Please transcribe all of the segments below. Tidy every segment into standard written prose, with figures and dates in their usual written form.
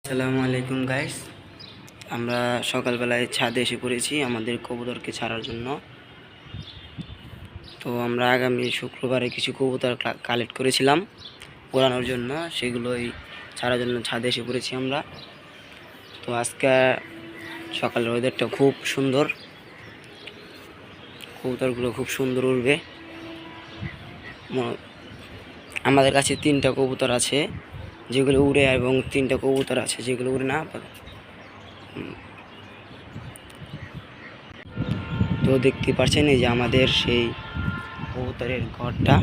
আসসালামু আলাইকুম গাইস, আমরা সকালবেলায় ছাদে এসে পড়েছি আমাদের কবুতরকে ছাড়ার জন্য। তো আমরা আগামী শুক্রবারে কিছু কবুতর কালেক্ট করেছিলাম ওড়ানোর জন্য, সেগুলোই ছাড়ার জন্য ছাদে এসে পড়েছি আমরা। তো আজকে সকালের ওয়েদারটা খুব সুন্দর, কবুতরগুলো খুব সুন্দর উড়বে। আমাদের কাছে 3টা কবুতর আছে যেগুলো উড়ে, এবং 3টা কবুতর আছে যেগুলো উড়ে না। তো দেখতে পাচ্ছেন এই যে আমাদের সেই কবুতরের ঘরটা,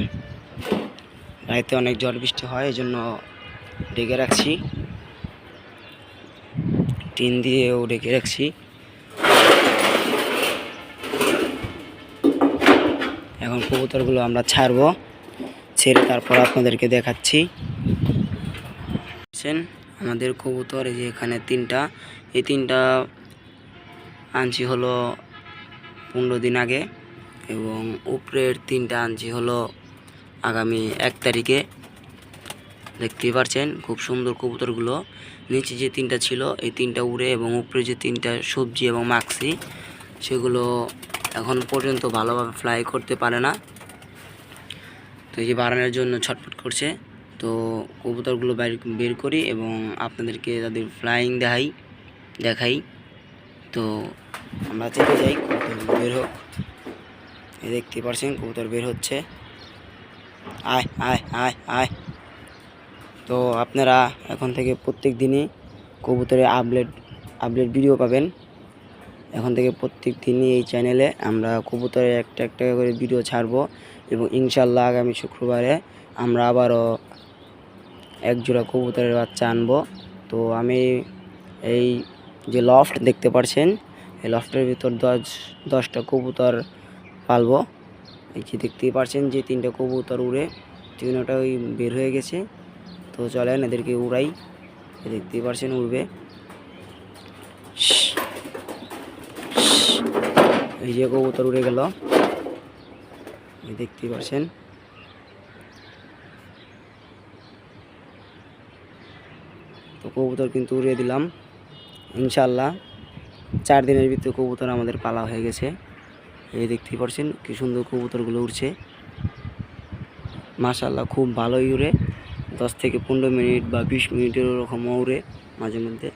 রাতে অনেক ঝড় বৃষ্টি হয়, এই জন্য ঢেকে রাখছি, টিন দিয়েও ঢেকে রাখছি। এখন কবুতরগুলো আমরা ছাড়বো, ছেড়ে তারপর আপনাদেরকে দেখাচ্ছি। আমাদের কবুতর এই যে এখানে 3টা, এই 3টা আনছি হলো 15 দিন আগে, এবং উপরের 3টা আনছি হলো আগামী 1 তারিখে। দেখতেই পাচ্ছেন খুব সুন্দর কবুতরগুলো। নিচে যে 3টা ছিল এই 3টা উড়ে, এবং উপরে যে 3টা সবজি এবং মাক্সি, সেগুলো এখন পর্যন্ত ভালোভাবে ফ্লাই করতে পারে না। তো এই যে বাড়ানোর জন্য ছটফট করছে। তো কবুতরগুলো বের করি এবং আপনাদেরকে তাদের ফ্লাইং দেখাই। তো আমরা চেপে যাই, কবুতরগুলো বের হোক। এই দেখতে পাচ্ছেন কবুতর বের হচ্ছে, আয় আয় আয় আয়। তো আপনারা এখন থেকে প্রত্যেক দিনই কবুতরের আপডেট ভিডিও পাবেন। এখন থেকে প্রত্যেক দিনই এই চ্যানেলে আমরা কবুতরের একটা করে ভিডিও ছাড়বো, এবং ইনশাল্লাহ আগামী শুক্রবারে আমরা আবারও 1 জোড়া কবুতরের বাচ্চা আনবো। তো আমি এই যে লফট দেখতে পাচ্ছেন, এই লফটের ভিতর 10টা কবুতর পালবো। এই যে দেখতেই পাচ্ছেন যে 3টা কবুতর উড়ে, 3টা ওই বের হয়ে গেছে। তো চলেন এদেরকে উড়াই। দেখতেই পাচ্ছেন উড়বে। এই যে কবুতর উড়ে গেল, দেখতেই পাচ্ছেন। তো কবুতর কিন্তু উড়িয়ে দিলাম। ইনশাল্লাহ 4 দিনের ভিতরে কবুতর আমাদের পালা হয়ে গেছে। এই দেখতেই পাচ্ছেন কি সুন্দর কবুতরগুলো উড়ছে। মাশাআল্লাহ খুব ভালোই উড়ে, 10 থেকে 15 মিনিট বা 20 মিনিটের ওরকম উড়ে মাঝে মধ্যে।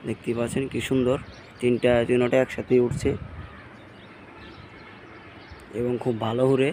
দেখতেই পাচ্ছেন কি সুন্দর, 3টা একসাথেই উঠছে এবং খুব ভালো উড়ে।